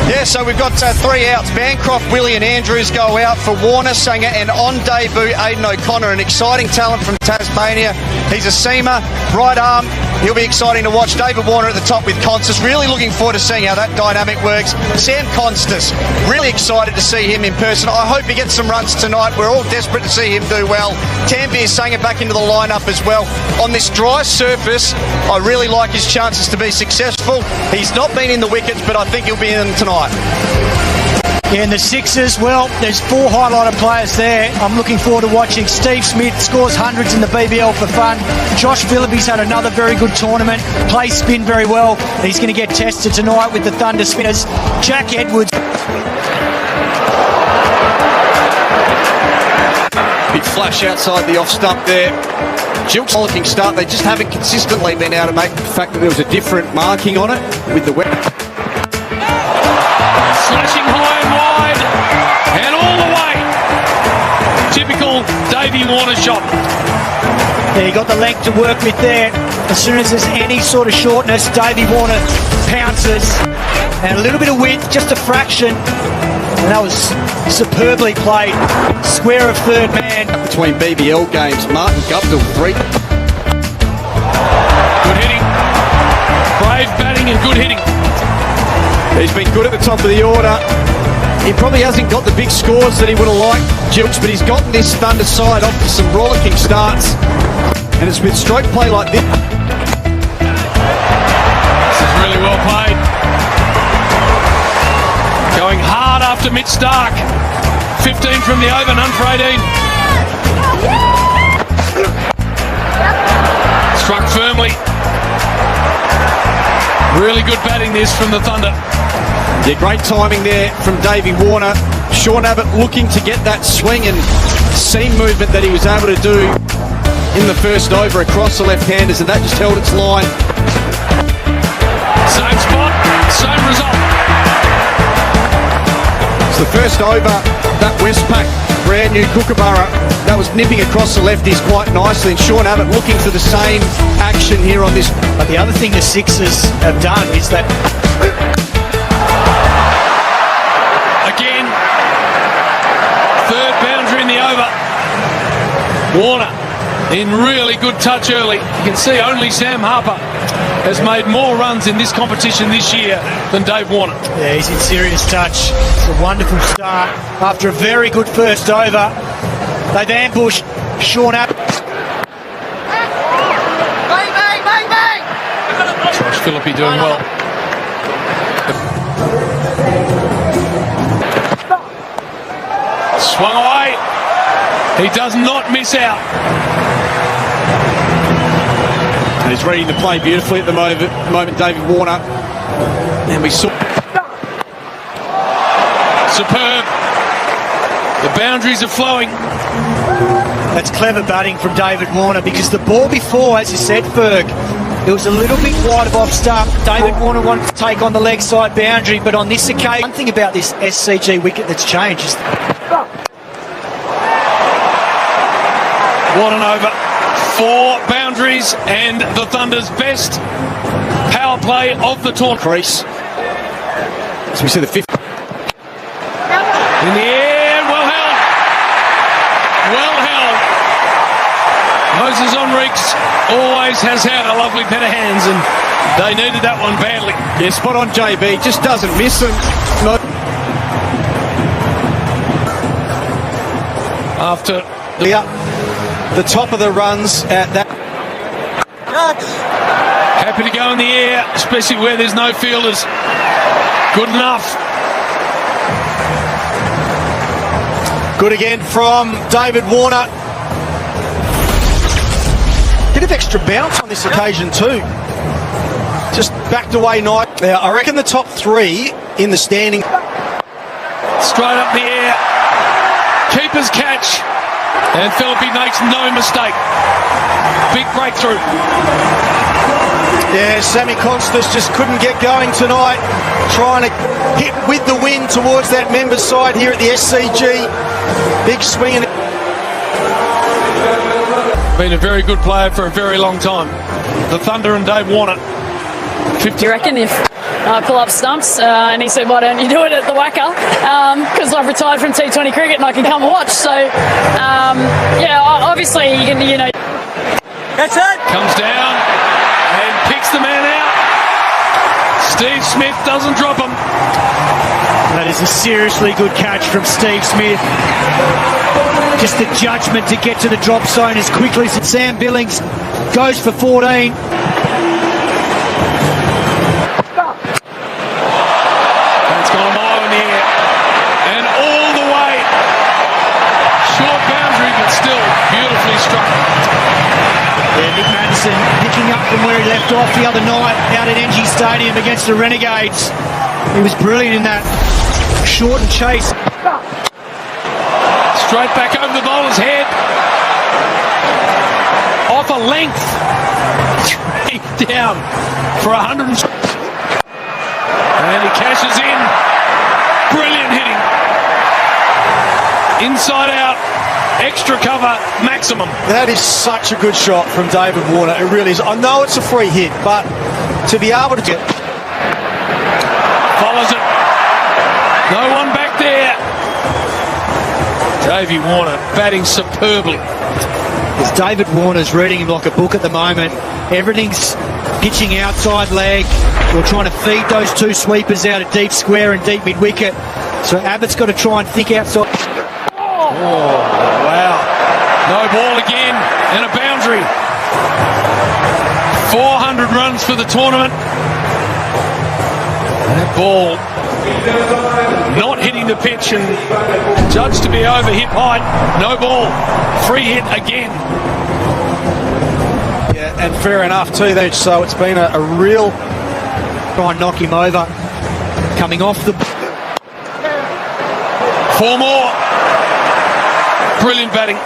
Yeah, so we've got 3 outs. Bancroft, Willie and Andrews go out for Warner, Sanger, and on debut, Aidan O'Connor, an exciting talent from Tasmania. He's a seamer, right arm. He'll be exciting to watch. David Warner at the top with Constas. Really looking forward to seeing how that dynamic works. Sam Constas, really excited to see him in person. I hope he gets some runs tonight. We're all desperate to see him do well. Tanvir Sanger back into the lineup as well. On this dry surface, I really like his chances to be successful. He's not been in the wickets, but I think he'll be in them tonight. Yeah, and the Sixers, well, there's 4 highlighted players there. I'm looking forward to watching. Steve Smith scores hundreds in the BBL for fun. Josh Phillippe's had another very good tournament. Plays spin very well. He's going to get tested tonight with the Thunder spinners. Jack Edwards. Big flash outside the off stump there. Jilk's looking start. They just haven't consistently been able to make the fact that there was a different marking on it with the wet. Slashing high and wide and all the way. Typical Davey Warner shot. Yeah, he got the length to work with there. As soon as there's any sort of shortness, Davey Warner pounces. And a little bit of width, just a fraction. And that was superbly played. Square of third man. Between BBL games, Martin Guptill 3. Good hitting. Brave batting and good hitting. He's been good at the top of the order. He probably hasn't got the big scores that he would have liked, Jilks, but he's gotten this Thunder side off to some rollicking starts. And it's with stroke play like this. This is really well played. Going hard after Mitch Stark. 15 from the over, none for 18. Struck firmly. Really good batting this from the Thunder. Yeah, great timing there from Davey Warner. Sean Abbott looking to get that swing and seam movement that he was able to do in the first over across the left-handers, and that just held its line. Same spot, same result. It's the first over, that Westpac brand new Kookaburra, that was nipping across the lefties quite nicely, and Sean Abbott looking for the same action here on this. But the other thing the Sixers have done is that... Again, third boundary in the over. Warner in really good touch early. You can see only Sam Harper has made more runs in this competition this year than Dave Warner. Yeah, he's in serious touch. It's a wonderful start. After a very good first over, they've ambushed Sean Abbott. Josh Philippe doing well. Swung away. He does not miss out. And he's reading the play beautifully at the moment, David Warner. And we saw... Superb. The boundaries are flowing. That's clever batting from David Warner, because the ball before, as you said, Ferg, it was a little bit wide of off stump. David Warner wanted to take on the leg side boundary, but on this occasion, one thing about this SCG wicket that's changed is... What an over. 4 boundaries and the Thunder's best power play of the tournament. Crease. As we see the 50. In the air, well held. Well held. Moses Enriques always has had a lovely pair of hands, and they needed that one badly. Yeah, spot on JB. Just doesn't miss them. No. After the top of the runs at that. Happy to go in the air, especially where there's no fielders. Good enough. Good again from David Warner. Bit of extra bounce on this occasion too. Just backed away nice. Now, I reckon the top 3 in the standing. Straight up the air. Keeper's catch. And Philippe makes no mistake. Big breakthrough. Yeah, Sammy Constas just couldn't get going tonight. Trying to hit with the wind towards that members side here at the SCG. Big swing. Been a very good player for a very long time. The Thunder and Dave Warner. 50. Do you reckon if pull up stumps, and he said, "Why don't you do it at the Wacker?" Because I've retired from T20 cricket and I can come and watch. So, obviously, you know. That's it. Comes down and picks the man out. Steve Smith doesn't drop him. That is a seriously good catch from Steve Smith. Just the judgment to get to the drop zone as quickly as Sam Billings goes for 14. It's gone a mile in the air. And all the way. Short boundary, but still beautifully struck. Yeah, Nick Maddinson picking up from where he left off the other night out at NG Stadium against the Renegades. He was brilliant in that short and chase. Straight back over the bowler's head. Off a length. Straight down for 100. And he cashes in. Brilliant hitting. Inside out. Extra cover maximum. That is such a good shot from David Warner. It really is. I know it's a free hit, but to be able to get... Follows it. No one back there. Davey Warner batting superbly. As David Warner's reading him like a book at the moment. Everything's pitching outside leg. We're trying to feed those two sweepers out of deep square and deep mid-wicket. So Abbott's got to try and think outside. Oh, wow. No ball again and a boundary. 400 runs for the tournament. And that ball not hitting the pitch and judged to be over hip height. No ball. Free hit again. Yeah, and fair enough too. So it's been a real... Try and knock him over. Coming off the... 4 more. Brilliant batting.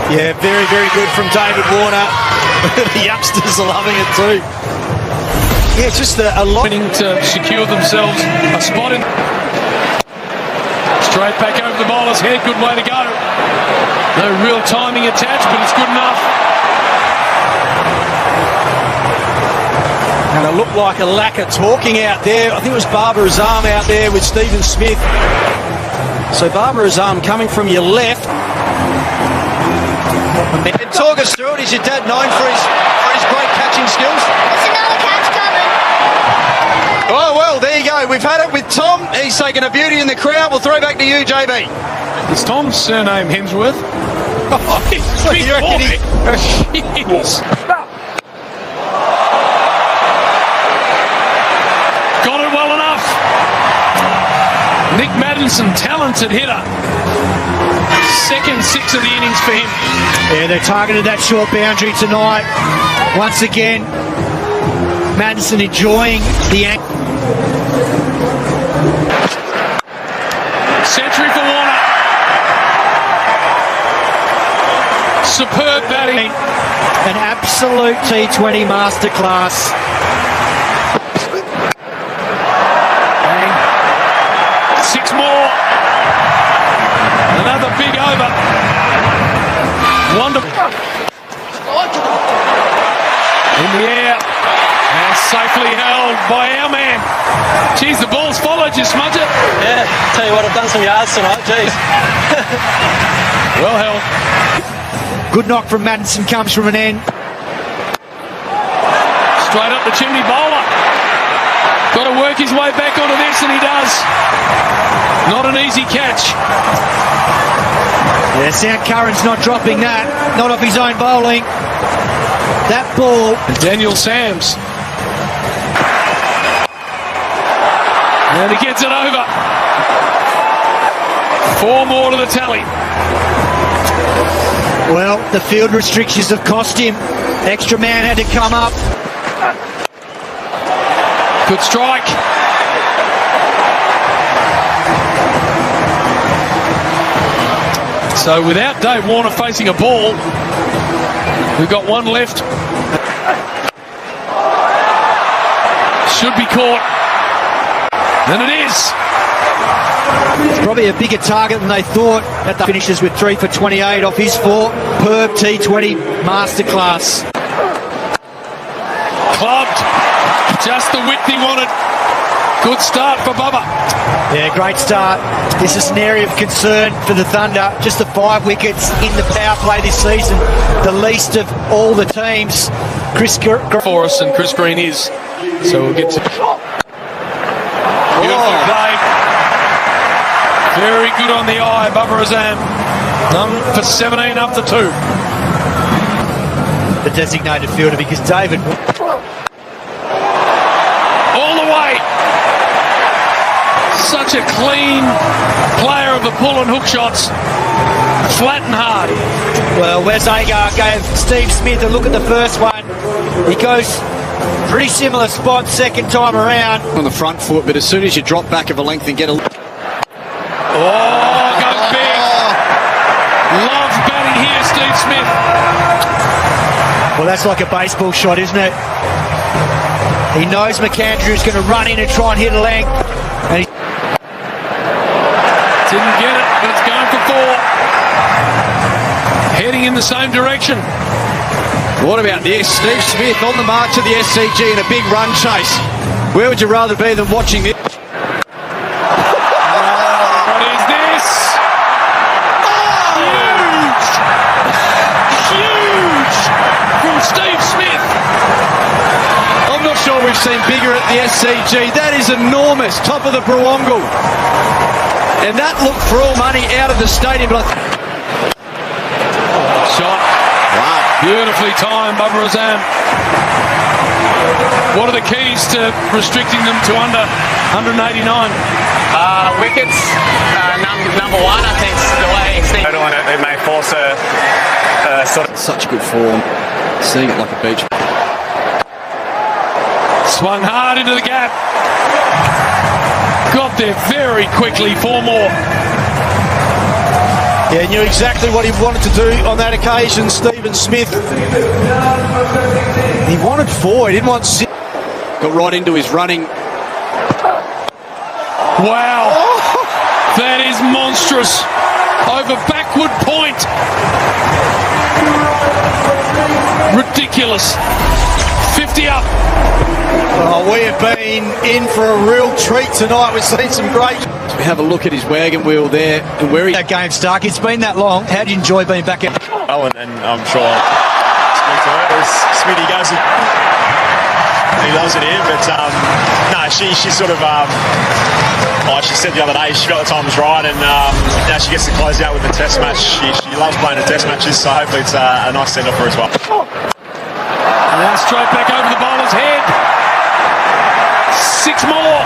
Yeah, very, very good from David Warner. The youngsters are loving it too. Yeah, just a lot. To secure themselves a spot in. Straight back over the bowler's head. Good way to go. No real timing attached, but it's good enough. And it looked like a lack of talking out there. I think it was Barbara Azam out there with Stephen Smith. So Barbara Azam coming from your left. And talk us through it. Is your dad known for his great catching skills? There's another catch coming. Oh, well, there you go. We've had it with Tom. He's taken a beauty in the crowd. We'll throw back to you, JB. Is Tom's surname Hemsworth? Oh, big boy. Jeez. Got it well enough. Nick Maddinson, talented hitter. Second 6 of the innings for him. Yeah, they targeted that short boundary tonight. Once again, Maddinson enjoying the angle. Century for Warner. Superb batting. An absolute T20 masterclass. Bang. 6 more. Another big over. Wonderful. In the air. And safely held by our man. Geez, the ball's followed you, Smudger. Yeah, tell you what, I've done some yards tonight, geez. Well held. Good knock from Maddinson comes from an end. Straight up the chimney bowler. Got to work his way back onto this, and he does. Not an easy catch. Yeah, Sam Curran's not dropping that. Not off his own bowling. That ball. Daniel Sams. And he gets it over. 4 more to the tally. Well, the field restrictions have cost him. Extra man had to come up. Good strike. So without Dave Warner facing a ball, we've got one left. Should be caught. And it is. It's probably a bigger target than they thought. At the finishes with 3 for 28 off his 4. Perb T20 masterclass. Clubbed. Just the width he wanted. Good start for Bubba. Yeah, great start. This is an area of concern for the Thunder. Just the 5 wickets in the power play this season, the least of all the teams. For us, and Chris Green is. So we'll get to. Beautiful play. Very good on the eye, Bubba Azam. For 17 up to 2. The designated fielder, because David. All the way. Such a clean player of the pull and hook shots. Flat and hard. Well, Wes Agar gave Steve Smith a look at the first one. He goes pretty similar spot second time around. On the front foot, but as soon as you drop back of a length and get a... Oh, goes big. Loves batting here, Steve Smith. Well, that's like a baseball shot, isn't it? He knows McAndrew's going to run in and try and hit a length. And he didn't get it, but it's going for 4. Heading in the same direction. What about this? Steve Smith on the march to the SCG in a big run chase. Where would you rather be than watching this? What is this? Huge! Huge! From Steve Smith. I'm not sure we've seen bigger at the SCG. That is enormous. Top of the Brawangle. And that looked for all money out of the stadium. Shot. Wow. Beautifully timed, Bubba Azam. What are the keys to restricting them to under 189? Wickets, number one, I think, the way Steve... It may force a sort of... Such good form. Seeing it like a beach. Swung hard into the gap. Got there very quickly. 4 more. Yeah, knew exactly what he wanted to do on that occasion, Stephen Smith. He wanted 4, he didn't want 6. Got right into his running. Wow. That is monstrous. Over backward point. Ridiculous. 50 up. Oh, we have been in for a real treat tonight. We've seen some great... So we have a look at his wagon wheel there and where he... that game, Stark. It's been that long. How do you enjoy being back in? Oh, and I'm sure Smithy goes... He loves it here, but no, she sort of... she said the other day she felt the time was right, and now she gets to close out with the test match. She loves playing the test matches, so hopefully it's a nice send-off for her as well. Now straight back over the bowler's head. 6 more.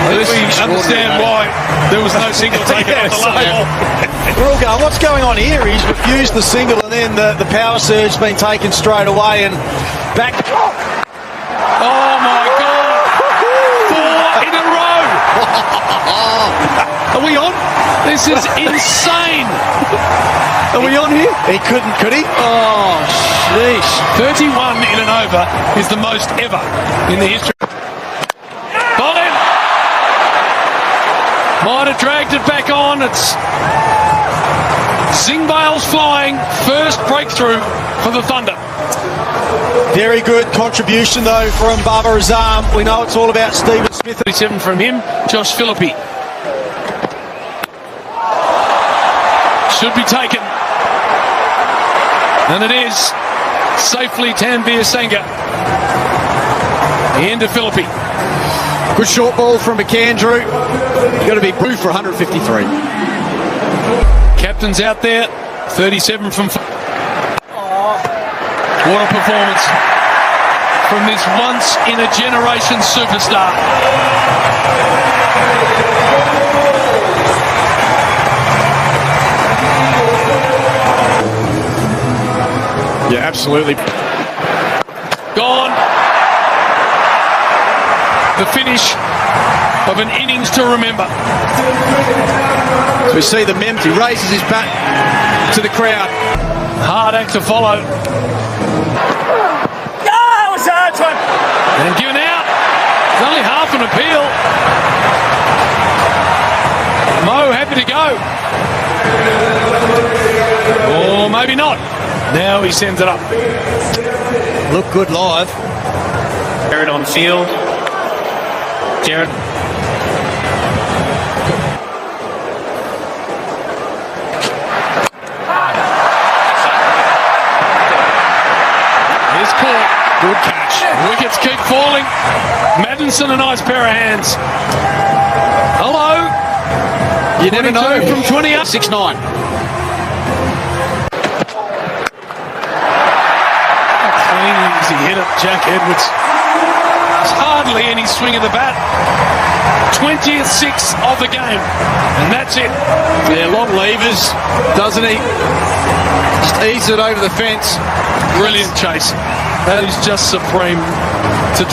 We understand why there was no single taken off the line. We're all going, what's going on here? He's refused the single, and then the power surge has been taken straight away, and back... Oh my God! 4 in a row! Are we on? This is insane! Are we on here? He couldn't, could he? Oh, sheesh. 31 in an over is the most ever in the history. Bowling! Might have dragged it back on. It's Zing Bales flying. First breakthrough for the Thunder. Very good contribution, though, from Bubba Azam. We know it's all about Stephen Smith. 37 from him. Josh Philippi. Should be taken. And it is. Safely Tanveer Sangha. The end of Philippi. Good short ball from McAndrew. Got to be proof for 153. Captain's out there. 37 from... What a performance from this once-in-a-generation superstar. Yeah, absolutely. Gone. The finish of an innings to remember. So we see the Mems. He raises his bat to the crowd. Hard act to follow. And given out. It's only half an appeal. Mo happy to go. Or maybe not. Now he sends it up. Look good live. Jared on field. Jared. Here's caught. Good catch. Wickets keep falling. Madison, a nice pair of hands. Hello. You never know. From 20 up. 6-9. Clean, easy hit it, Jack Edwards. There's hardly any swing of the bat. 20th six of the game, and that's it. Yeah, long levers, doesn't he? Just ease it over the fence. Brilliant chase. That is just supreme. To